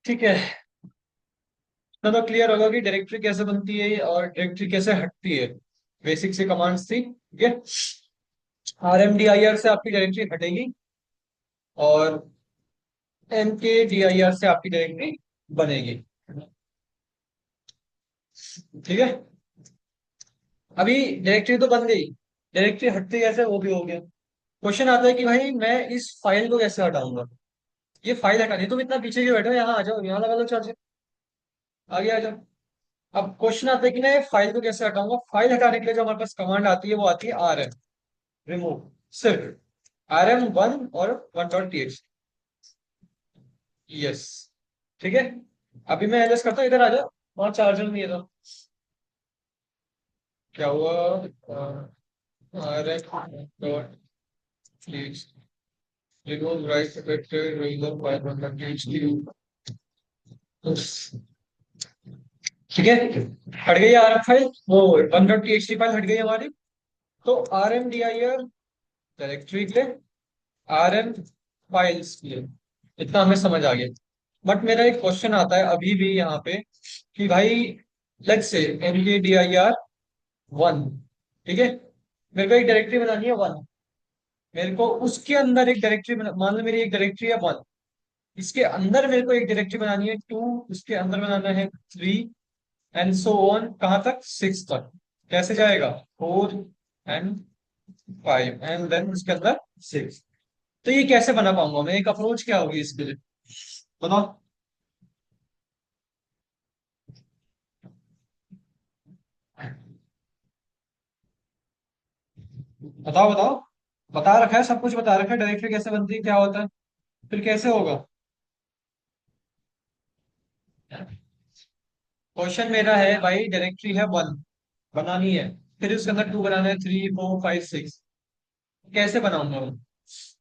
ठीक है। तो क्लियर होगा कि डायरेक्टरी कैसे बनती है और डायरेक्टरी कैसे हटती है। बेसिक से कमांड्स थी, ठीक है। RMDIR से आपकी डायरेक्टरी हटेगी और MKDIR से आपकी डायरेक्टरी बनेगी। ठीक है। अभी डायरेक्टरी तो बन गई, डायरेक्टरी हटती कैसे वो भी हो गया। क्वेश्चन आता है कि भाई मैं इस फाइल को कैसे हटाऊंगा। ये फाइल हटानी, तुम इतना पीछे क्यों बैठे हो, यहाँ आ जाओ, यहाँ लगा लो चार्ज, आगे आ जाओ। अब क्वेश्चन आता है कि मैं ये फाइल को कैसे हटाऊंगा। फाइल हटाने के लिए जो हमारे पास कमांड आती है वो आती है RM, रिमूव, सिर्फ RM1 और 1.txt। यस, ठीक है। अभी मैं एलएस करता हूँ, इधर आ जाओ, वहां चार्जर नहीं है तो क्या हुआ। RM.txt remove right affected user file 1.txt। ठीक है, हट गई आरएम फाइल, वो 1.txt फाइल हट गई हमारी। तो RMDIR डायरेक्टरी के लिए, RM फाइल्स के लिए, इतना हमें समझ आ गया। बट मेरा एक क्वेश्चन आता है अभी भी यहाँ पे कि भाई लेट्स से MKDIR 1, ठीक है। मेरे को एक डायरेक्टरी बनानी है 1, मेरे को उसके अंदर एक डायरेक्टरी मान लो मेरी एक डायरेक्टरी है 1, इसके अंदर मेरे को एक डायरेक्टरी बनानी है 2, उसके अंदर बनाना है 3, एंड सो ऑन, कहाँ तक, 6 तक। कैसे जाएगा, 4 एंड 5 एंड देन उसके अंदर 6। तो ये कैसे बना पाऊंगा मैं, एक अप्रोच क्या होगी इसके लिए, बताओ। बताओ बताओ। बता रखा है, सब कुछ बता रखा है, डायरेक्टरी कैसे बनती है, क्या होता है, फिर कैसे होगा। क्वेश्चन मेरा है भाई, डायरेक्टरी है 1 बनानी है, फिर उसके अंदर 2 बनाना है, 3 4 5 6, कैसे बनाऊंगा मैं।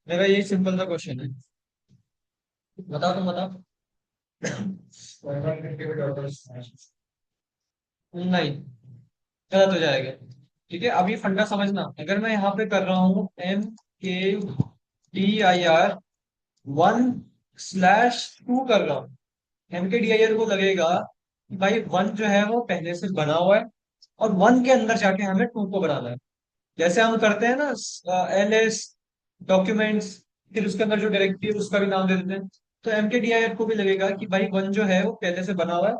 मेरा यही सिंपल सा क्वेश्चन है, बताओ तुम बताओ। नहीं, गलत हो जाएगा। ठीक है, अब ये फंडा समझना, अगर मैं यहाँ पे कर रहा हूँ MKDIR 1/2 कर रहा हूँ, MKDIR को लगेगा कि भाई 1 जो है वो पहले से बना हुआ है, और 1 के अंदर जाके हमें 2 को बनाना है। जैसे हम करते हैं ना, LS डॉक्यूमेंट्स, फिर उसके अंदर जो डायरेक्टरी है उसका भी नाम दे देते हैं। तो MKDIR को भी लगेगा कि भाई 1 जो है वो पहले से बना हुआ है,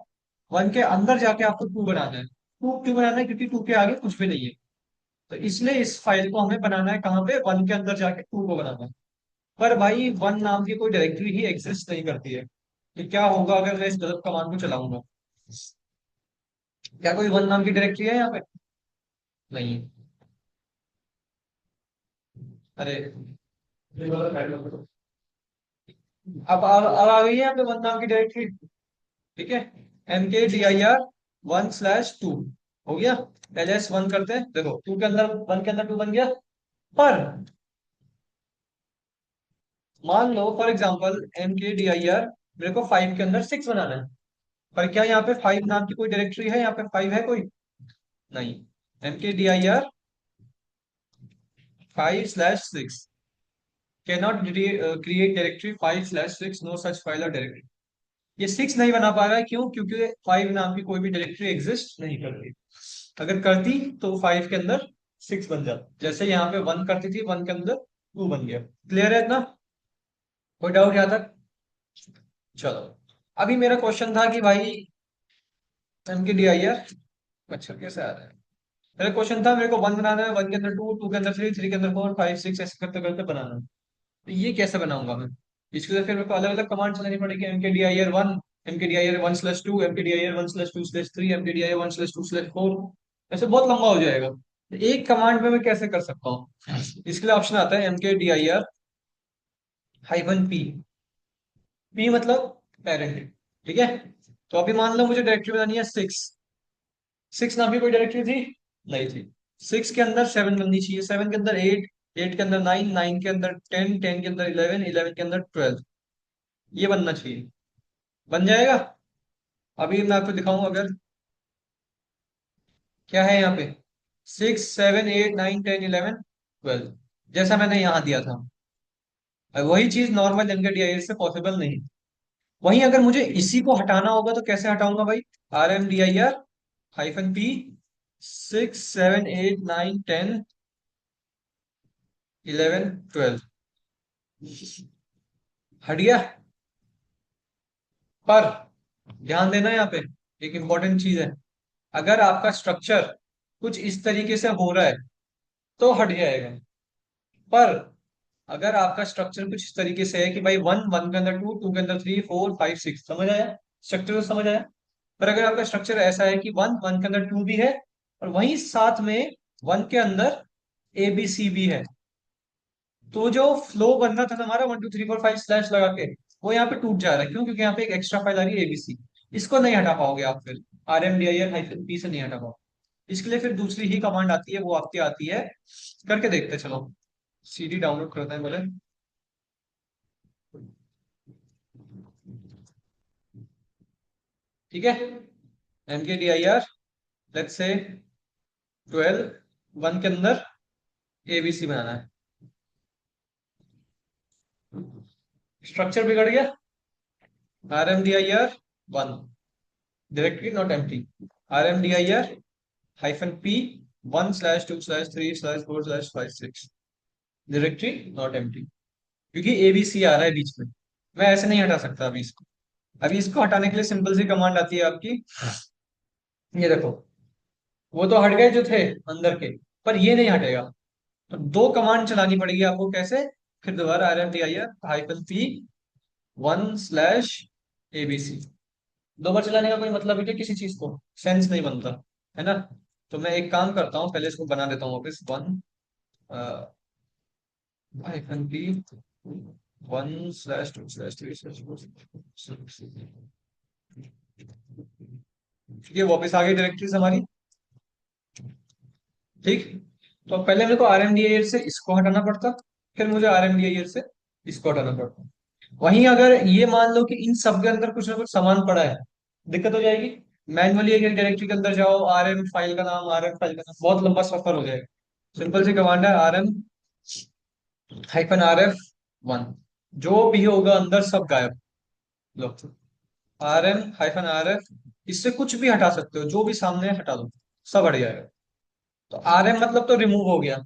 1 के अंदर जाके आपको 2 बनाना है। 2 क्यों बनाना है, क्योंकि 2 के आगे कुछ भी नहीं है। तो इसलिए इस फाइल को हमें बनाना है कहाँ पे, 1 के अंदर जाके 2 को बनाना है। पर भाई 1 नाम की कोई डायरेक्टरी ही एग्जिस्ट नहीं करती है। तो क्या होगा अगर मैं इस गलत कमांड को चलाऊंगा। क्या कोई 1 नाम की डायरेक्टरी है यहाँ पे, नहीं। अरे, अब आ गई है यहाँ पे 1 नाम की डायरेक्टरी, ठीक है। MKDIR 1/2 हो गया। LS1 करते हैं, देखो 2 के अंदर 1 के अंदर 2 बन गया। पर मान लो फॉर एग्जांपल MKDIR मेरे को 5 के अंदर 6 बनाना है, पर क्या यहाँ पे 5 नाम की कोई डायरेक्टरी है, यहाँ पे 5 है कोई, नहीं। MKDIR 5/6 cannot create directory 5/6, no such file or directory। ये 6 नहीं बना पा रहा है, क्यों, क्योंकि 5 नाम की कोई भी डायरेक्टरी एग्जिस्ट नहीं करती। अगर करती तो 5 के अंदर 6 बन जाता, जैसे यहाँ पे 1 करती थी, 1 के अंदर 2 बन गया। क्लियर है इतना, कोई डाउट यहाँ तक। चलो, अभी मेरा क्वेश्चन था कि भाई MKDIR, अच्छा कैसे आ रहा है। मेरा क्वेश्चन था, मेरे को 1 बनाना है, 1 के अंदर 2, 2 के अंदर 3, 3 के अंदर 4, 5 6 ऐसे करते करते बनाना है। तो ये कैसे बनाऊंगा मैं, इसके लिए फिर मेरे को अलग अलग कमांड चलानी पड़ेगी। MKDIR 1, MKDIR 1/2, MKDIR 1/2/3, MKDIR 1/2/4, ऐसे बहुत लंबा हो जाएगा। तो एक कमांड में मैं कैसे कर सकता हूँ, इसके लिए ऑप्शन आता है MKDIR-P। P मतलब पेरेंट, ठीक है। तो अभी मान लो मुझे डायरेक्टरी बनानी है 6, 6 नाम की कोई डायरेक्टरी थी, नहीं थी। 6 के अंदर 7 बननी चाहिए, 7 के अंदर 8, 8 के अंदर 9, 9 के अंदर 10, 10 के अंदर 11, 11 के अंदर 12, ये बनना चाहिए। बन जाएगा। अभी मैं आपको दिखाऊं अगर, क्या है यहाँ पे, 6 7 8 9 10 11 12, जैसा मैंने यहाँ दिया था। वही चीज नॉर्मल एमकेडीआईआर से पॉसिबल नहीं। वहीं अगर मुझे इसी को हटाना होगा तो कैसे हटाऊंगा भाई? RMDIR -P 6 7 8 9 10 11 12 हट गया। पर ध्यान देना यहाँ पे, एक इंपॉर्टेंट चीज है। अगर आपका स्ट्रक्चर कुछ इस तरीके से हो रहा है तो हट जाएगा। पर अगर आपका स्ट्रक्चर कुछ इस तरीके से है कि भाई वन, वन के अंदर टू, टू के अंदर थ्री, फोर, फाइव, सिक्स, समझ आया? स्ट्रक्चर तो समझ आया। पर अगर आपका स्ट्रक्चर ऐसा है कि वन, वन के अंदर टू भी है, और वहीं साथ में वन के अंदर ABC भी है, तो जो फ्लो बनना था हमारा 1 2 3 4 5 स्लैश लगा के, वो यहाँ पे टूट जा रहा है। क्यों? क्योंकि यहाँ पे एक एक्स्ट्रा फाइल आ रही है ABC। इसको नहीं हटा पाओगे आप फिर, RMDIR -P से नहीं हटा पाओगे। इसके लिए फिर दूसरी ही कमांड आती है, वो आपकी आती है, करके देखते हैं, चलो CD डाउनलोड करते हैं बोले। ठीक है, MKDIR लेट्स से 12, वन के अंदर ABC बनाना है। स्ट्रक्चर बिगड़ गया, RMDIR 1 directory not empty, RMDIR-P 1/2/3/4/5/6 directory not empty, क्योंकि ABC आ रहा है बीच में। मैं ऐसे नहीं हटा सकता अभी इसको। अभी इसको हटाने के लिए सिंपल सी कमांड आती है आपकी, ये देखो, वो तो हट गए जो थे अंदर के, पर ये नहीं हटेगा। तो दो कमांड चलानी पड़ेगी आपको। कैसे? फिर दोबारा RMDIR-P 1/ABC। दो बार चलाने का कोई मतलब ही नहीं, किसी चीज को सेंस नहीं बनता, है ना? तो मैं एक काम करता हूँ, पहले इसको बना देता हूँ वापस। One -P 1/2/3/4। ठीक है, वापस आ गई डायरेक्टरीज हमारी। ठीक। तो अब पहले मेरे को RMDIR से इसको हटाना पड़ता, फिर मुझे RMDIR से इसको हटाना पड़ता। वहीं अगर ये मान लो कि इन सब के अंदर कुछ ना कुछ सामान पड़ा है, दिक्कत हो जाएगी। मैनुअली एक डायरेक्टरी के अंदर जाओ, RM फाइल का नाम, बहुत लंबा सफर हो जाएगा। सिंपल सी कमांड है, RM-RF 1, जो भी होगा अंदर सब गायब। लो, RM-RF, इससे कुछ भी हटा सकते हो, जो भी सामने है हटा दो, सब हट जाएगा। तो RM मतलब तो रिमूव हो गया,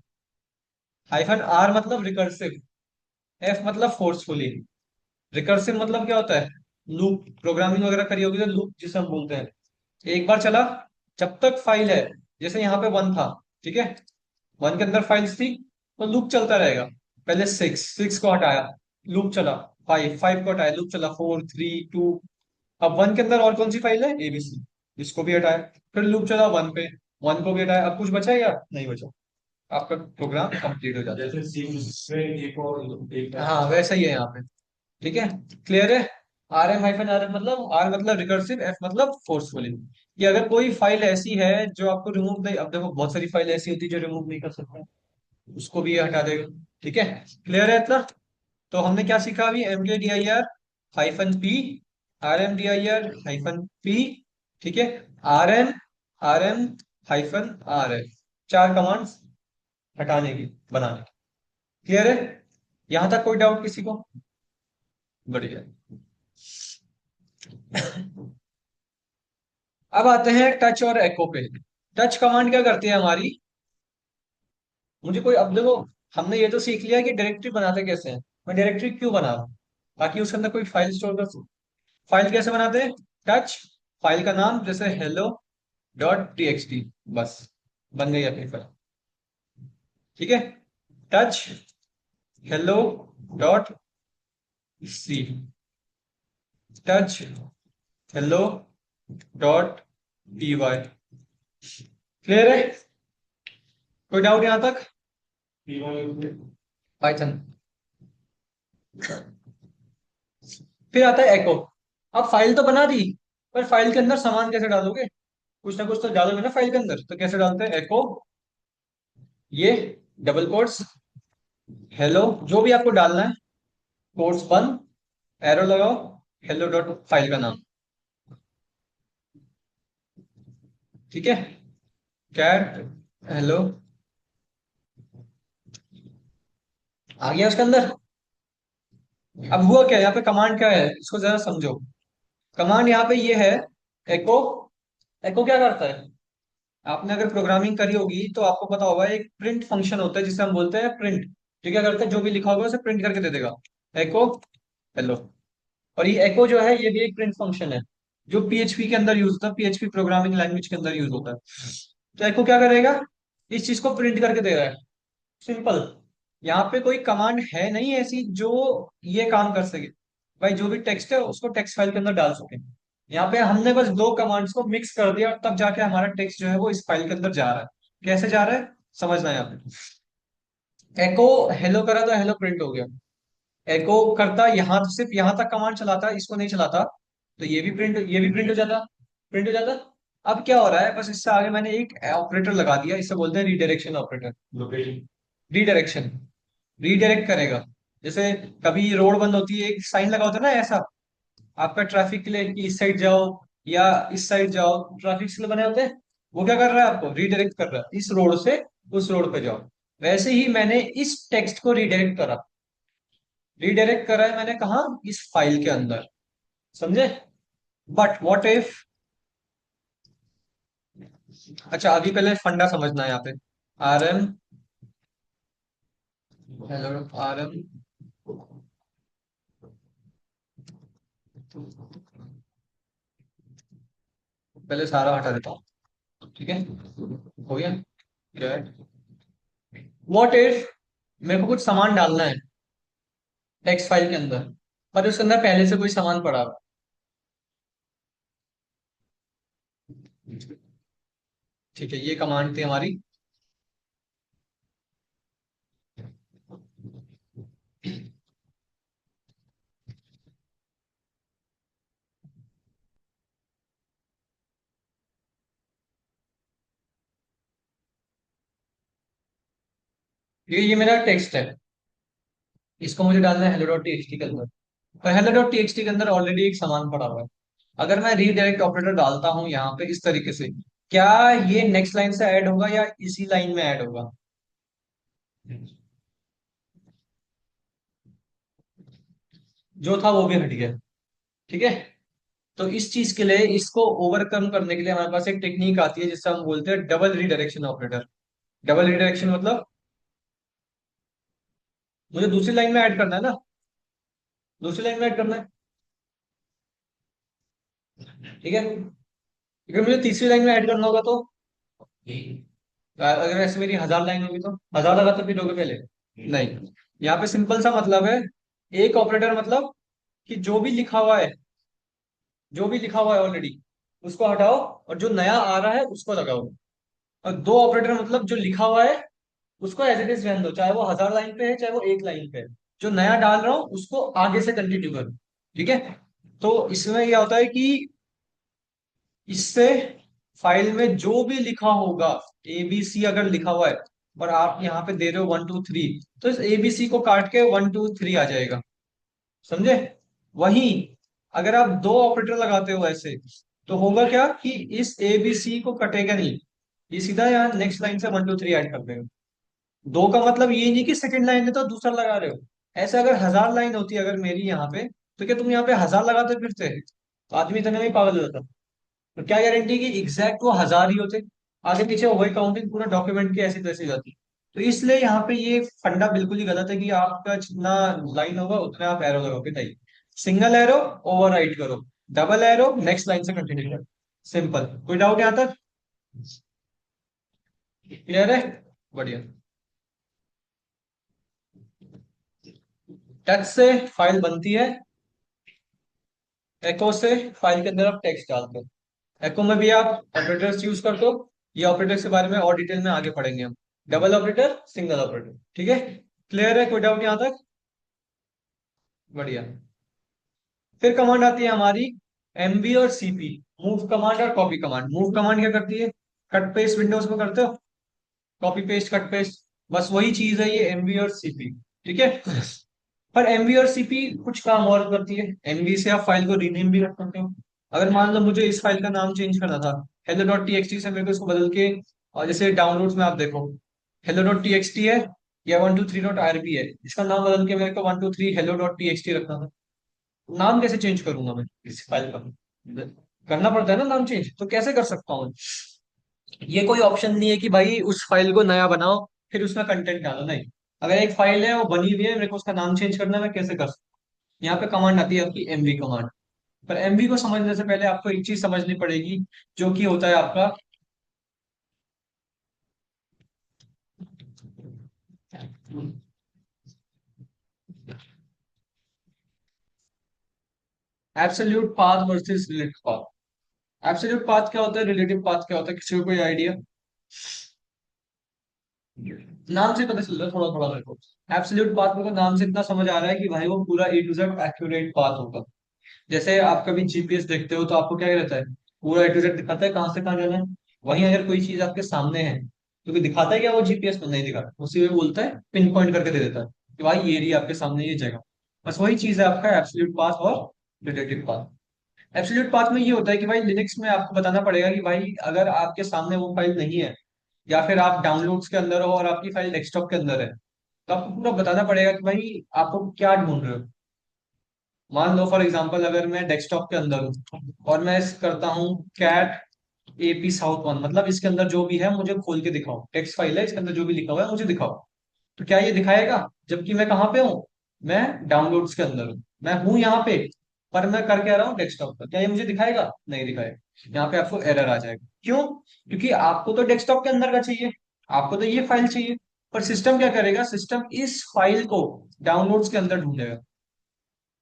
-R मतलब रिकर्सिव, F मतलब फोर्सफुली। रिकर्सिव मतलब क्या होता है? लूप, प्रोग्रामिंग वगैरह करी होगी तो लूप जिसे हम बोलते हैं। एक बार चला, जब तक फाइल है, जैसे यहाँ पे वन था, ठीक है, वन के अंदर फाइल्स थी, तो लूप चलता रहेगा। पहले सिक्स, सिक्स को हटाया, लूप चला। फाइव, फाइव को हटाया, लूप चला। Four, three, two. अब वन के अंदर और कौन सी फाइल है? ABC, इसको भी हटाया, फिर लूप चला वन पे, वन को भी हटाया। अब कुछ बचा या नहीं बचा? आपका प्रोग्राम कंप्लीट हो जाता है। जैसे सी में एक और एक, हाँ वैसा ही है यहाँ पे। ठीक है, क्लियर है? RM-RF मतलब, R मतलब रिकर्सिव, F मतलब फोर्सफुली। कि अगर कोई फाइल ऐसी है जो आपको रिमूव नहीं, अब देखो बहुत सारी फाइल ऐसी होती है जो रिमूव नहीं कर सकते, उसको भी ये हटा देगा। ठीक है, क्लियर है इतना? तो हमने क्या सीखा अभी? MKDIR-P, RMDIR-P, ठीक है, RM, RM-RF, चार कमांड्स हटाने की, बनाने की। क्लियर है? यहां तक कोई डाउट किसी को? बढ़िया। अब आते हैं टच और एको पे। टच कमांड क्या करती है हमारी? मुझे कोई, अब देखो, हमने ये तो सीख लिया कि डायरेक्टरी बनाते कैसे हैं। मैं डायरेक्टरी क्यों बना रहा हूं? ताकि उसके अंदर कोई फाइल स्टोर कर सकूं। फाइल कैसे बनाते हैं? टच, फाइल का नाम जैसे hello.txt, बस बन गई अपनी फाइल। ठीक है, touch hello.c, touch hello.py। Clear है? कोई डाउट यहां तक? पाइथन। फिर आता है एको। अब फाइल तो बना दी, पर फाइल के अंदर सामान कैसे डालोगे? कुछ ना कुछ तो डालोगे ना फाइल के अंदर, तो कैसे डालते हैं? एको, ये डबल कोट्स, हेलो, जो भी आपको डालना है, कोट्स बंद, एरो लगाओ, हेलो डॉट फाइल का नाम। ठीक है, कैट हेलो, आ गया उसके अंदर। अब हुआ क्या यहाँ पे, कमांड क्या है इसको जरा समझो। कमांड यहाँ पे ये है, एको। एको क्या करता है, आपने अगर प्रोग्रामिंग करी होगी तो आपको पता होगा, एक प्रिंट फंक्शन होता है जिसे हम बोलते हैं प्रिंट। जो क्या करता है, जो भी लिखा होगा उसे प्रिंट करके दे देगा। एको हेलो। और ये एको जो है ये भी एक प्रिंट फंक्शन है, जो पीएचपी के अंदर यूज होता है, पीएचपी प्रोग्रामिंग लैंग्वेज के अंदर यूज होता है। तो एको क्या करेगा, इस चीज को प्रिंट करके दे रहा है। सिंपल। यहाँ पे कोई कमांड है नहीं ऐसी जो ये काम कर सके, भाई जो भी टेक्स्ट है उसको टेक्स्ट फाइल के अंदर डाल सके। यहाँ पे हमने बस दो कमांड्स को मिक्स कर दिया, तब जाके हमारा टेक्स्ट जो है वो इस फाइल के अंदर जा रहा है। कैसे जा रहा है समझना है यहाँ पे। एको हेलो करा तो हेलो प्रिंट हो गया। एको करता यहाँ सिर्फ यहाँ तक कमांड चलाता, इसको नहीं चलाता, तो ये भी प्रिंट हो जाता, प्रिंट हो जाता। अब क्या हो रहा है, बस इससे आगे मैंने एक ऑपरेटर लगा दिया, इसे बोलते हैं रिडायरेक्शन ऑपरेटर। रिडायरेक्शन, रिडायरेक्ट करेगा। जैसे कभी रोड बंद होती है, एक साइन लगा होता है ना ऐसा, आपका ट्रैफिक के लिए कि इस साइड जाओ या इस साइड जाओ, ट्रैफिक सिग्नल बने होते हैं। वो क्या कर रहा है, आपको रिडायरेक्ट कर रहा है, इस रोड से उस रोड पे जाओ। वैसे ही मैंने इस टेक्स्ट को रिडायरेक्ट करा। रिडायरेक्ट करा है मैंने कहा, इस फाइल के अंदर। समझे। बट व्हाट इफ, अच्छा अभी पहले फंडा समझना है यहाँ पे। R M, hello R M, पहले सारा हटा देता हूँ, ठीक है, हो गया। व्हाट इफ मेरे को कुछ सामान डालना है टेक्स्ट फाइल के अंदर, पर उसके अंदर पहले से कोई सामान पड़ा हुआ है। ठीक है, ये कमांड थी हमारी। ये मेरा टेक्स्ट है, इसको मुझे डालना है हेलो डॉट टीएक्सटी के अंदर। और हेलो डॉट टीएक्सटी के अंदर ऑलरेडी एक सामान पड़ा हुआ है। अगर मैं रीडायरेक्ट ऑपरेटर डालता हूं यहाँ पे इस तरीके से, क्या ये नेक्स्ट लाइन से ऐड होगा या इसी लाइन में ऐड होगा। जो था वो भी हट गया। ठीक है। तो इस चीज के लिए, इसको ओवरकम करने के लिए हमारे पास एक टेक्निक आती है जिससे हम बोलते हैं double redirection operator. Double redirection मतलब मुझे दूसरी लाइन में ऐड करना है ना, दूसरी लाइन में ऐड करना है। ठीक है। अगर मुझे तीसरी लाइन में ऐड करना होगा तो, अगर ऐसे मेरी 1000 लाइन होगी तो 1000 लगा तो फिर होगा पहले। नहीं, यहाँ पे सिंपल सा मतलब है, एक ऑपरेटर मतलब कि जो भी लिखा हुआ है, जो भी लिखा हुआ है ऑलरेडी उसको हटाओ, और जो नया आ रहा है उसको लगाओ। और दो ऑपरेटर मतलब जो लिखा हुआ है उसको एज इट इज रहने दो, चाहे वो 1000 लाइन पे है चाहे वो एक लाइन पे है। जो नया डाल रहा हूं उसको आगे से कंटिन्यू करो। ठीक है। तो इसमें क्या होता है कि इससे फाइल में जो भी लिखा होगा, एबीसी अगर लिखा हुआ है और आप यहाँ पे दे रहे हो 1 2 3, तो इस एबीसी को काट के 1 2 3 आ जाएगा। समझे। वहीं अगर आप दो ऑपरेटर लगाते हो ऐसे, तो होगा क्या कि इस एबीसी को कटेगा नहीं, ये सीधा यहाँ नेक्स्ट लाइन से 1 2 3 ऐड कर देगा। दो का मतलब ये नहीं कि सेकंड लाइन है तो दूसरा लगा रहे हो। ऐसे अगर 1000 लाइन होती अगर मेरी यहाँ पे, तो क्या तुम यहाँ पे 1000 लगाते फिरते, तो आदमी इतने में ही पागल हो जाता। तो क्या गारंटी कि एग्जैक्ट वो 1000 ही होते, आगे पीछे वही काउंटिंग पूरा डॉक्यूमेंट की ऐसी तैसी जाती। तो इसलिए यहाँ पे ये फंडा बिल्कुल ही गलत है कि आपका जितना लाइन होगा उतना आप एरो लगाओगे, नहीं। सिंगल एरो ओवर राइट करो, डबल एरो नेक्स्ट लाइन से कंटिन्यू करो। सिंपल। कोई डाउट यहाँ तक, क्लियर है। बढ़िया। टच से फाइल बनती है, एको से फाइल के अंदर आप टेक्स्ट डालते हो। एको में भी आप ऑपरेटर्स यूज करते हो, ये ऑपरेटर्स के बारे में और डिटेल में आगे पढ़ेंगे हम। डबल ऑपरेटर, सिंगल ऑपरेटर, ठीक है। क्लियर है, कोई डाउट यहाँ तक। बढ़िया। फिर कमांड आती है हमारी एमवी और सीपी, मूव कमांड और कॉपी कमांड। मूव कमांड क्या करती है, कट पेस्ट विंडोज में करते हो, कॉपी पेस्ट कट पेस्ट, बस वही चीज है ये एमवी और सीपी। ठीक है। पर एमवी और सीपी कुछ काम और करती है। एमवी से आप फाइल को रीनेम भी रख सकते हो। अगर मान लो मुझे इस फाइल का नाम चेंज करना था, हेलो डॉट टी एक्सटी से मेरे को इसको बदल के, और जैसे डाउनलोड्स में आप देखो हेलो डॉट टी एक्सटी है, या 123.rb है, इसका नाम बदल के मेरे को 123 hello.txt रखना था। नाम कैसे चेंज करूंगा मैं इस फाइल का? करना पड़ता है ना नाम चेंज, तो कैसे कर सकता हूँ? ये कोई ऑप्शन नहीं है कि भाई उस फाइल को नया बनाओ फिर उसका कंटेंट डालो, नहीं। अगर एक फाइल है वो बनी हुई है, मेरे को उसका नाम चेंज करना है, मैं कैसे कर सकता हूँ? यहाँ पे कमांड आती है आपकी एमवी कमांड। पर एमवी को समझने से पहले आपको एक चीज समझनी पड़ेगी, जो कि होता है आपका absolute path versus relative path. Absolute path क्या होता है, रिलेटिव पाथ क्या होता है, किसी को कोई आइडिया? नाम से पता चल रहा है थोड़ा थोड़ा मेरे को। एब्सोल्यूट पाथ मेरे को नाम से इतना समझ आ रहा है कि भाई वो पूरा ए टू जेड एक्यूरेट पाथ होगा। जैसे आप कभी जीपीएस देखते हो तो आपको क्या रहता है, पूरा ए टू जेड दिखाता है कहाँ से कहाँ जाना है। वहीं अगर कोई चीज आपके सामने है तो फिर दिखाता है क्या वो जीपीएस में? नहीं दिखाता, उसी में बोलता है, पिन पॉइंट करके दे देता है कि भाई ये रही आपके सामने ये जगह। बस वही चीज है आपका एब्सोल्यूट पाथ और रिलेटिव पाथ। एब्सोल्यूट पाथ में ये होता है कि भाई लिनक्स में आपको बताना पड़ेगा कि भाई अगर आपके सामने वो फाइल नहीं है, या फिर आप डाउनलोड्स के अंदर हो और आपकी फाइल डेस्कटॉप के अंदर है, तो आपको पूरा बताना पड़ेगा कि भाई आपको क्या ढूंढ रहे हो। मान लो फॉर एग्जांपल अगर मैं डेस्कटॉप के अंदर हूँ और मैं करता हूँ कैट एपी साउथ वन, मतलब इसके अंदर जो भी है मुझे खोल के दिखाओ, टेक्स्ट फाइल है इसके अंदर जो भी लिखा हुआ है मुझे दिखाओ। तो क्या ये दिखाएगा? जबकि मैं कहाँ पे हूँ, मैं डाउनलोड्स के अंदर हूँ, मैं हूँ यहाँ पे, पर मैं कर क्या रहा हूँ डेस्कटॉप पर, क्या ये मुझे दिखाएगा? नहीं दिखाएगा। यहाँ पे आपको एरर आ जाएगा। क्यों? क्योंकि आपको तो डेस्कटॉप के अंदर का चाहिए, आपको तो ये फाइल चाहिए, पर सिस्टम क्या करेगा, सिस्टम इस फाइल को डाउनलोड्स के अंदर ढूंढेगा।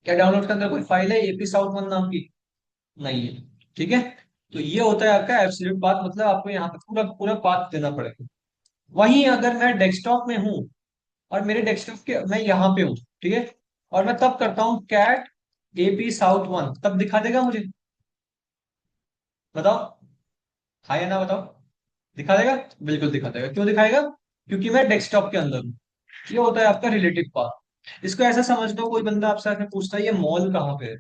क्या डाउनलोड के अंदर कोई फाइल है एपी साउथ वन नाम की? नहीं है। ठीक है। तो ये होता है आपका एब्सोल्यूट पाथ, मतलब आपको यहाँ पे पूरा पूरा पाथ देना पड़ेगा। वहीं अगर मैं डेस्कटॉप में हूँ और मेरे डेस्कटॉप के मैं यहाँ पे हूँ, ठीक है, और मैं तब करता हूँ कैट एपी साउथ वन, तब दिखा देगा मुझे? बताओ, हाँ या ना बताओ। दिखा देगा? बिल्कुल दिखा देगा। क्यों दिखाएगा? क्योंकि मैं डेस्कटॉप के अंदर हूँ। ये होता है आपका रिलेटिव पाथ। इसको ऐसा समझ लो, कोई बंदा आपसे आके पूछता है ये मॉल कहाँ पे है,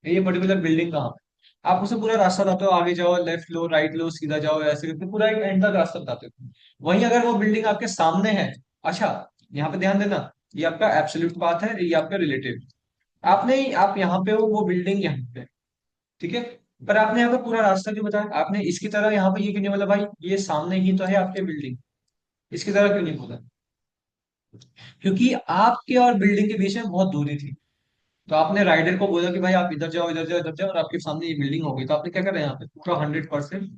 ये पर्टिकुलर बिल्डिंग कहाँ पे है, आप उसे पूरा रास्ता बताते हो, आगे जाओ, लेफ्ट लो, राइट लो, सीधा जाओ, ऐसे करके पूरा एक एंड तक रास्ता बताते हो। वहीं अगर वो बिल्डिंग आपके सामने है, अच्छा, यहाँ पे ध्यान देना, ये आपका एब्सोल्यूट पाथ है, ये आपका रिलेटिव। आपने आप यहाँ पे हो, वो बिल्डिंग यहाँ पे है, ठीक है, पर आपने यहाँ पे पूरा रास्ता क्यों बताया? आपने इसकी तरह यहाँ पे ये क्यों नहीं बोला भाई ये सामने ही तो है आपके बिल्डिंग, इसकी तरह क्यों नहीं बोला? क्योंकि आपके और बिल्डिंग के बीच में बहुत दूरी थी। तो आपने राइडर को बोला कि भाई आप इधर जाओ, इधर जाओ, इधर जाओ, और आपके सामने ये बिल्डिंग होगी, तो आपने क्या करा, यहाँ पे पूरा 100%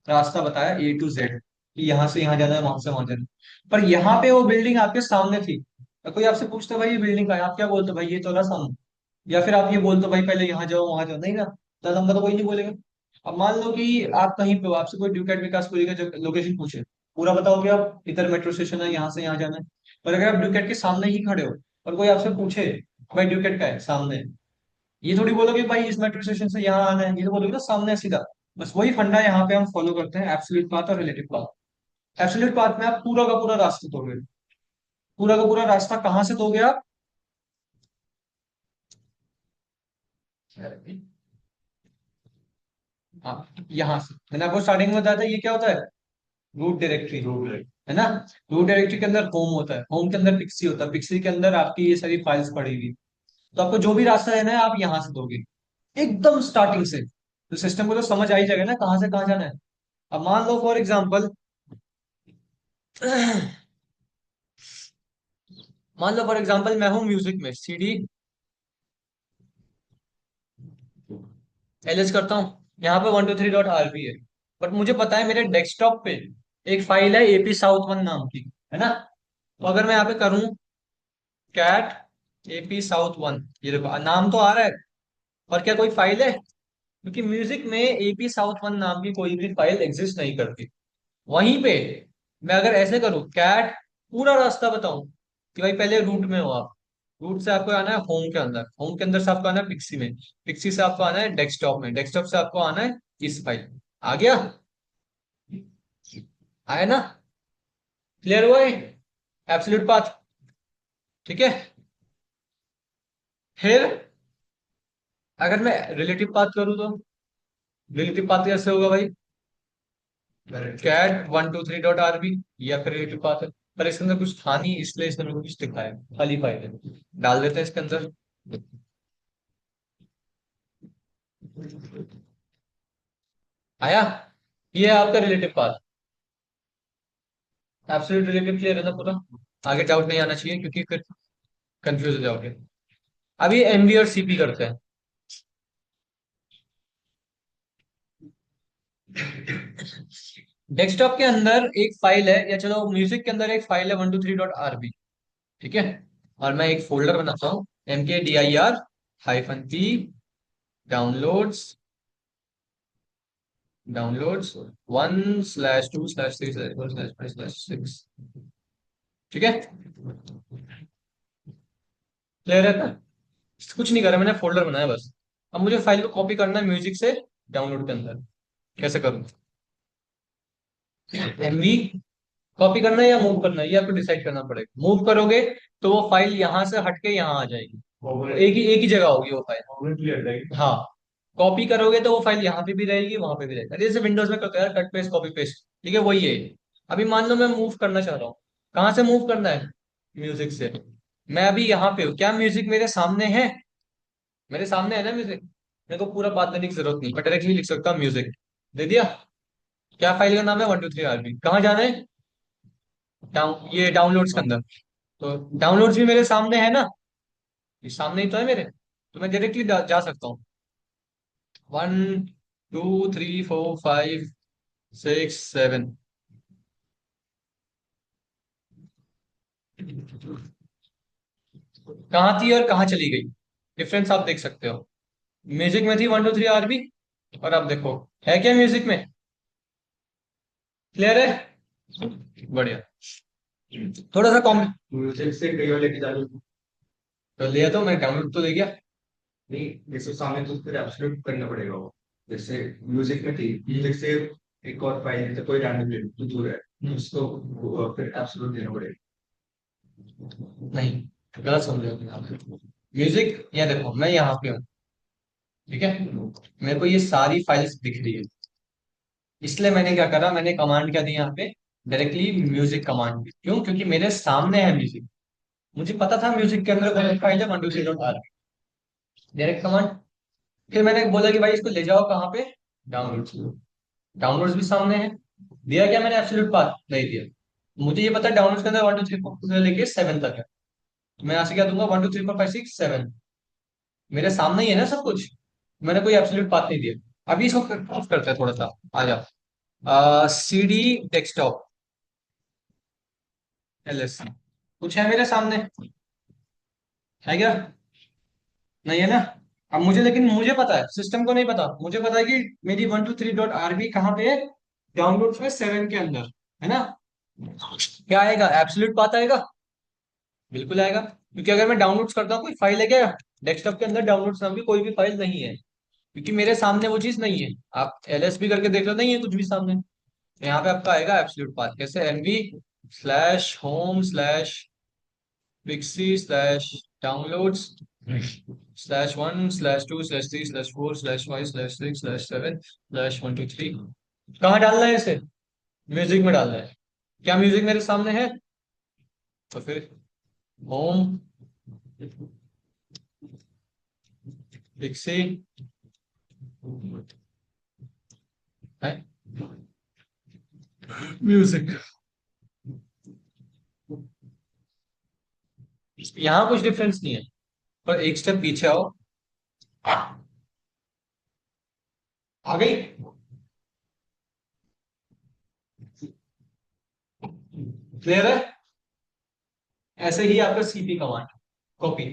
रास्ता बताया A to Z, कि यहाँ से यहाँ जाना है, वहां से वहां जाना है। पर यहाँ पे वो बिल्डिंग आपके सामने थी, तो कोई आपसे पूछता भाई ये बिल्डिंग का है, आप क्या बोलते भाई ये तो रहा सामने? या फिर आप ये बोलते भाई पहले यहाँ जाओ वहां जाओ? नहीं ना, दस नंबर तो कोई नहीं बोलेगा। अब मान लो कि आप कहीं पे हो, आपसे कोई ड्यूकेट विकासपुरी का लोकेशन पूछे, पूरा बताओगे आप, इधर मेट्रो स्टेशन है, यहाँ से यहाँ जाना है। पर अगर आप ड्यूकेट के सामने ही खड़े हो और कोई आपसे पूछे भाई ड्यूकेट का है सामने है, ये थोड़ी बोलोगे भाई इस मेट्रो स्टेशन से यहाँ आना है, ये तो बोलोगे ना सामने है सीधा। बस वही फंडा यहाँ पे हम फॉलो करते हैं, एब्सोल्यूट पाथ और रिलेटिव पाथ। एब्सोल्यूट पाथ में आप पूरा का पूरा रास्ता दोगे। पूरा का पूरा रास्ता कहाँ से दोगे आप? हाँ, यहाँ से। मैंने आपको स्टार्टिंग में बताया था ये क्या होता है, रूट डायरेक्टरी, है ना। रूट डायरेक्टरी के अंदर होम होता है, होम के अंदर पिक्सी होता है, पिक्सी के अंदर आपकी ये सारी फाइल्स पड़ी हुई। तो आपको जो भी रास्ता लेना है आप यहाँ से दोगे, एकदम स्टार्टिंग से। तो सिस्टम को तो समझ आ ही जाएगा ना कहाँ से कहाँ जाना है। अब मान लो फॉर एग्जाम्पल मान लो फॉर एग्जाम्पल मैं हूँ म्यूजिक में, सीडी एलएस करता हूँ, यहाँ पे 123.rb है, बट मुझे पता है मेरे डेस्कटॉप पे एक फाइल है एपी साउथ वन नाम की, है ना। तो अगर मैं यहाँ पे करूँ कैट एपी साउथ वन, ये देखो नाम तो आ रहा है, पर क्या कोई फाइल है? क्योंकि म्यूजिक में एपी साउथ वन नाम की कोई भी फाइल एग्जिस्ट नहीं करती। वहीं पे मैं अगर ऐसे करूँ कैट, पूरा रास्ता बताऊं कि भाई पहले रूट में हो आप, रूट से आपको आना है होम के अंदर, होम के अंदर से आपको आना है पिक्सी में, पिक्सी से आपको आना है डेस्कटॉप में, डेस्कटॉप से आपको आना है इस फाइल। आ गया? आया ना? क्लियर हुआ है एब्सोल्यूट पाथ? ठीक है। फिर अगर मैं रिलेटिव पाथ करूँ तो रिलेटिव पाथ कैसे होगा भाई? कैट 123.rb, या फिर रिलेटिव पाथ है। पर इसके अंदर कुछ था नहीं, इसलिए इसने मेरे को कुछ दिखाया, खाली फाइल है। डाल देते हैं इसके अंदर। आया? ये है आपका relative path. Absolute relative clear है ना पूरा? आगे डाउट नहीं आना चाहिए, क्योंकि फिर कंफ्यूज हो जाओगे। अभी एमवी और सीपी करते हैं। डेस्कटॉप के अंदर एक फाइल है, या चलो म्यूजिक के अंदर एक फाइल है 123.rb। ठीक है। और मैं एक फोल्डर बनाता हूँ, mkdir-p डाउनलोड्स, डाउनलोड्स 1/2/3/4/5/6। ठीक है, क्लियर है ना? कुछ नहीं करा मैंने, फोल्डर बनाया बस। अब मुझे फाइल को कॉपी करना है म्यूजिक से डाउनलोड के अंदर। कैसे करूँ? एमवी कॉपी करना है या मूव करना है, ये आपको डिसाइड करना पड़ेगा। मूव करोगे तो वो फाइल यहाँ से हटके यहाँ आ जाएगी, एक ही जगह होगी वो फाइल। हाँ। कॉपी करोगे तो वो फाइल यहाँ पे भी रहेगी, वहां पे भी रहेगी। जैसे विंडोज में करते हैं कट पेस्ट कॉपी पेस्ट, ठीक है, वही है। अभी मान लो मैं मूव करना चाह रहा हूँ, कहाँ से मूव करना है? म्यूजिक से। मैं अभी यहाँ पे हूँ, क्या म्यूजिक मेरे सामने है? मेरे सामने है ना म्यूजिक। मेरे को पूरा बात देने की जरूरत नहीं, मैं डायरेक्टली लिख सकता हूँ म्यूजिक। दे दिया। क्या फाइल का नाम है? 123RB। कहाँ जाना है? ये डाउनलोड्स के अंदर। तो डाउनलोड्स भी मेरे सामने है ना, ये सामने ही तो है मेरे। तो मैं डायरेक्टली जा सकता हूँ। 1 2 3 4 5 6 7। कहाँ थी और कहाँ चली गई, डिफरेंस आप देख सकते हो। म्यूजिक में थी 1 2 3 RB, और अब देखो है क्या म्यूजिक में? क्लियर है? बढ़िया। थोड़ा सा कॉम म्यूजिक से कई बार लेके जा रही हूँ। तो लिया, तो मैं डाउनलोड तो ले गया। नहीं, जैसे सामने तो फिर एब्सोल्यूट करना पड़ेगा वो। जैसे म्यूजिक में थी, म्यूजिक से एक और फाइल है, तो कोई रैंडम ले तो दूर है, उसको फिर एब्सोल्यूट देना पड़ेगा। नहीं, गलत समझ रहे हो आप। म्यूजिक, ये देखो मैं यहाँ पे हूँ, ठीक है, मेरे को ये सारी फाइल्स दिख रही है। इसलिए मैंने क्या करा, मैंने कमांड क्या दी यहाँ पे, डायरेक्टली म्यूजिक कमांड दी। क्यों? क्योंकि मेरे सामने है म्यूजिक। मुझे पता था म्यूजिक के अंदर कौन सी फाइल है, 1 2 3 डायरेक्ट कमांड। फिर मैंने बोला कि भाई इसको ले जाओ कहाँ पे, डाउनलोड्स। डाउनलोड्स भी सामने है। दिया क्या मैंने एब्सोल्यूट पाथ? नहीं दिया। मुझे ये पता है डाउनलोड्स के अंदर 1 2 3 4 से लेके 7 तक है। तो मैं यहाँ से क्या दूंगा? 1 2 3 4 5 6 7। मेरे सामने ही है ना सब कुछ। मैंने कोई एब्सोल्यूट पाथ नहीं दिया। अभी इसको ऑफ करते हैं थोड़ा सा। आ जाओ, CD डेस्कटॉप LS। कुछ है मेरे सामने? है क्या? नहीं है ना? अब मुझे, लेकिन मुझे पता है, सिस्टम को नहीं पता। मुझे पता है कि मेरी 1 2 3 RB कहाँ पे है, डाउनलोड्स में 7 के अंदर, है ना? क्या आएगा? एब्सोल्यूट पाथ आएगा। बिल्कुल आएगा, क्योंकि अगर मैं डाउनलोड्स करता हूँ, कोई फाइल है क्या डेस्कटॉप के अंदर? डाउनलोड्स नाम की कोई भी फाइल नहीं है, क्योंकि मेरे सामने वो चीज नहीं है। आप LS भी करके देख लो, नहीं है कुछ भी सामने। तो यहाँ पे आपका आएगा एब्सोल्यूट पाथ। कैसे? MV/home/Pixie/downloads/1/2/3/4/5/6/7/1 2 3। कहाँ डालना है इसे? म्यूजिक में डालना है। क्या म्यूजिक मेरे सामने है? तो फिर होम पिक्सी है, म्यूजिक। यहाँ कुछ डिफरेंस नहीं है, पर एक स्टेप पीछे आओ। आ गई? क्लियर है? ऐसे ही आपका CP कमांड कॉपी।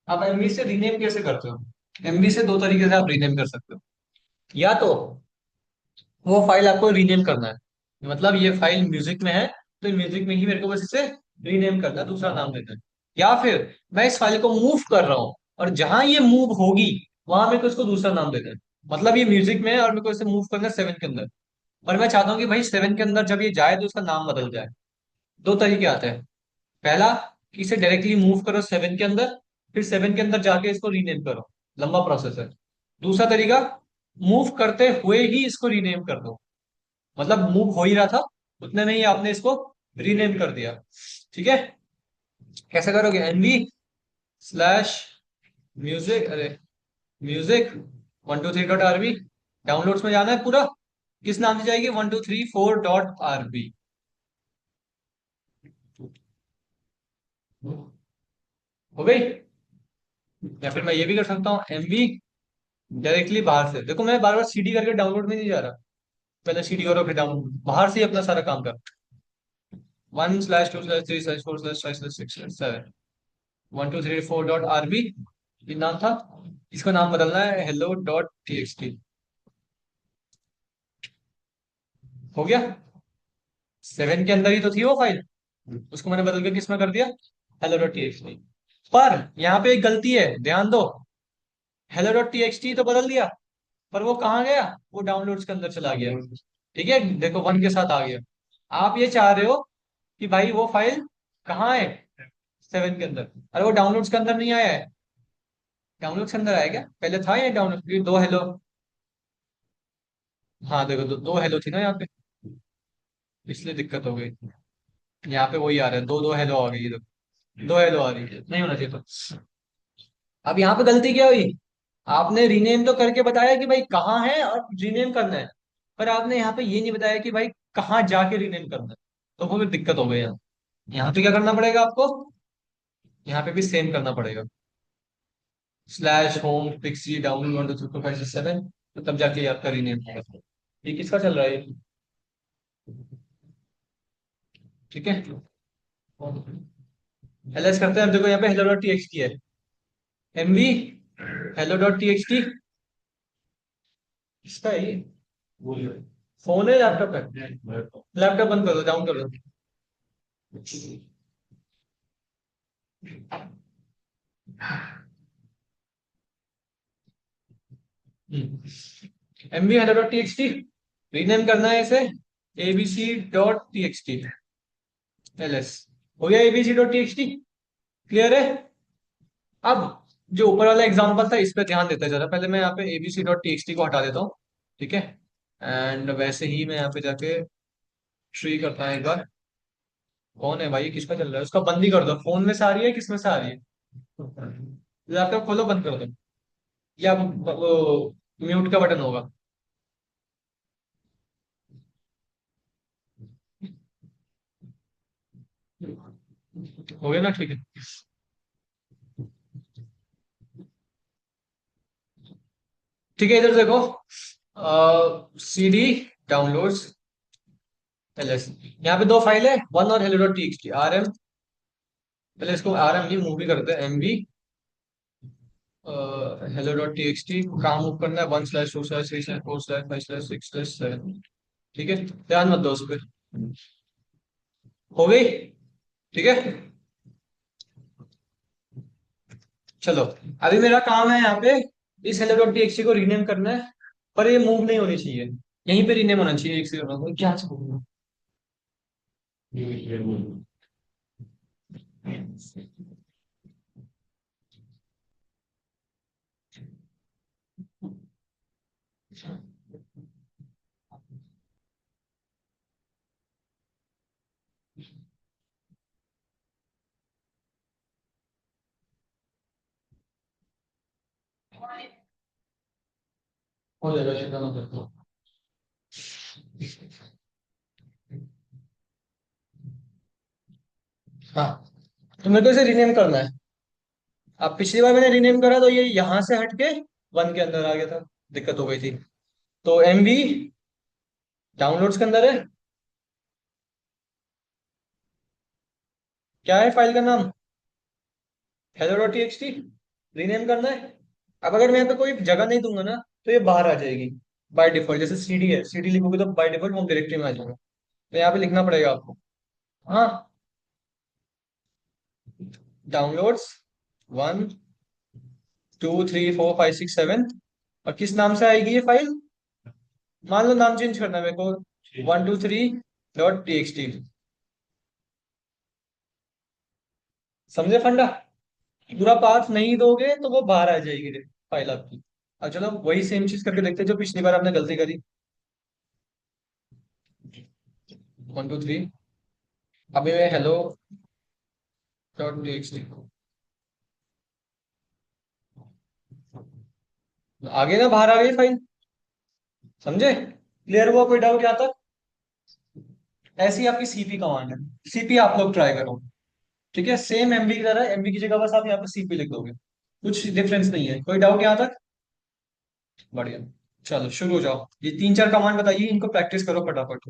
आप एमवी से रीनेम कैसे करते हो? एमवी से दो तरीके से आप रीनेम कर सकते हो। या तो वो फाइल आपको रीनेम करना है, मतलब ये फाइल म्यूजिक में है, तो म्यूजिक में ही मेरे को बस इसे रीनेम करना है, दूसरा नाम देना है। या फिर मैं इस फाइल को मूव कर रहा हूँ, और जहां ये मूव होगी वहां मेरे को इसको दूसरा नाम देना है। मतलब ये म्यूजिक में है और मेरे को इसे मूव करना है 7 के अंदर, और मैं चाहता हूँ कि भाई 7 के अंदर जब ये जाए तो उसका नाम बदल जाए। दो तरीके आते हैं। पहला, कि इसे डायरेक्टली मूव करो 7 के अंदर, फिर 7 के अंदर जाके इसको रीनेम करो। लंबा प्रोसेस है। दूसरा तरीका, मूव करते हुए ही इसको रीनेम कर दो। मतलब मूव हो ही रहा था, उतने में ही आपने इसको रीनेम कर दिया। ठीक है, कैसे करोगे? एनवी स्लैश म्यूजिक, अरे म्यूजिक 123.rb, डाउनलोड्स में जाना है पूरा। किस नाम से जाएगी? 1234.rb। हो गई? या फिर मैं ये भी कर सकता हूँ, एमवी डायरेक्टली बाहर से। देखो मैं बार बार सीडी करके डाउनलोड में नहीं जा रहा, पहले सीडी करो फिर डाउनलोड, बाहर से ही अपना सारा काम कर। 1/2/3/4/5/6/7, 1234.rb ये नाम था। इसका नाम बदलना है hello.txt। हो गया? 7 के अंदर ही तो थी वो फाइल, उसको मैंने बदल के किसमें कर दिया? hello.txt। पर यहाँ पे एक गलती है, ध्यान दो। hello.txt तो बदल दिया, पर वो कहाँ गया? वो डाउनलोड्स के अंदर चला गया। ठीक है, देखो 1 के साथ आ गया। आप ये चाह रहे हो कि भाई वो फाइल कहाँ है? 7 के अंदर। अरे वो डाउनलोड्स के अंदर नहीं आया है। डाउनलोड्स के अंदर आया क्या? पहले था ये डाउनलोड, ये दो हेलो। हाँ देखो, दो हेलो थी ना यहाँ पे, इसलिए दिक्कत हो गई। यहाँ पे वही आ रहा है, दो दो हेलो आ गई है, दो हेलो आ रही है, नहीं होना चाहिए तो। अब यहाँ पे गलती क्या हुई? आपने रीनेम तो करके बताया कि भाई कहाँ है और रीनेम करना है, पर आपने यहाँ पे ये नहीं बताया कि भाई कहाँ जाके रीनेम करना है। तो वो फिर दिक्कत हो गई। यहाँ पे क्या करना पड़ेगा आपको? यहाँ पे भी सेम करना पड़ेगा, स्लैश होम पिक्सी डाउनलोड 1 2 3 4 5 6 7, तो तब जाके आपका रीनेम होगा। ये किसका चल रहा है ये? ठीक है, एलएस करते हैं। अब देखो यहाँ पे hello डॉट टीएक्सटी है, एमवी hello डॉट टीएक्सटी। इसका है ये, फोन है लैपटॉप है? लैपटॉप बंद कर दो, डाउन कर दो। MV hello dot TXT, rename करना है इसे एबीसी डॉट टीएक्सटी। एलएस हो गया, एबीसी डॉट टीएक्सटी। क्लियर है? अब जो ऊपर वाला एग्जांपल था इस पे ध्यान देते हैं जरा। पहले मैं यहाँ पे एबीसी डॉट टीएक्सटी को हटा देता हूँ। ठीक है, एंड वैसे ही मैं यहाँ पे जाके ट्री करता है एक बार। कौन है भाई, किसका चल रहा है? उसका बंद ही कर दो। फोन में से आ रही है, किसमें से आ रही है? लैपटॉप खोलो, बंद कर दो, या वो म्यूट का बटन होगा। हो गया ना? ठीक है। ठीक है, इधर देखो, सीडी डाउनलोड्स एलएस, यहाँ पे दो फाइल है, वन और हेलो डॉट टीएक्सटी आरएम। पहले इसको आरएम नहीं, मूव भी करते हैं, एमबी हेलो डॉट टीएक्सटी। काम मूव करना है 1/2/3/4/5/6/7। ठीक है, ध्यान मत दो उस पर। हो गई? ठीक है, चलो। अभी मेरा काम है यहाँ पे इस हेलो डॉट टीएक्सटी को रीनेम करना है, पर ये मूव नहीं होनी चाहिए, यहीं पे रीनेम होना चाहिए। एक सेकंड, क्या से बोलूं? हो जाएगा, चिंता मत करो। हाँ, तो मेरे को इसे रीनेम करना है। अब पिछली बार मैंने रीनेम करा तो ये यहाँ से हट के 1 के अंदर आ गया था, दिक्कत हो गई थी। तो एमवी डाउनलोड्स के अंदर है, क्या है फाइल का नाम? Hello dot TXT. रीनेम करना है। अब अगर मैं यहाँ पे कोई जगह नहीं दूंगा ना, तो ये बाहर आ जाएगी बाय डिफॉल्ट। जैसे सीडी है, सीडी लिखोगे तो बाय डिफॉल्ट होम डायरेक्टरी में आ जाएगा। तो यहाँ पे लिखना पड़ेगा आपको, हाँ, डाउनलोड्स 1 2 3 4 5 6 7। और किस नाम से आएगी ये फाइल? मान लो नाम चेंज करना है मेरे को, 1 2 3 डॉट टीएक्सटी। समझे फंडा? पूरा पाथ नहीं दोगे तो वो बाहर आ जाएगी फाइल आपकी। अब चलो वही सेम चीज करके देखते हैं जो पिछली बार आपने गलती करी। 1 2 3 अभी मैं हेलो डॉट टीएक्सटी आगे ना, बाहर आ गई फाइल। समझे? क्लियर हुआ? कोई डाउट यहाँ तक? ऐसी आपकी सीपी कमांड है। सीपी आप लोग ट्राई करो। ठीक है, सेम एमबी की तरह, एमबी की जगह बस आप यहाँ पे सीपी लिख दोगे। कुछ डिफरेंस नहीं है। कोई डाउट यहाँ तक? बढ़िया। चलो शुरू हो जाओ। ये तीन चार कमांड बताइए, इनको प्रैक्टिस करो फटाफट।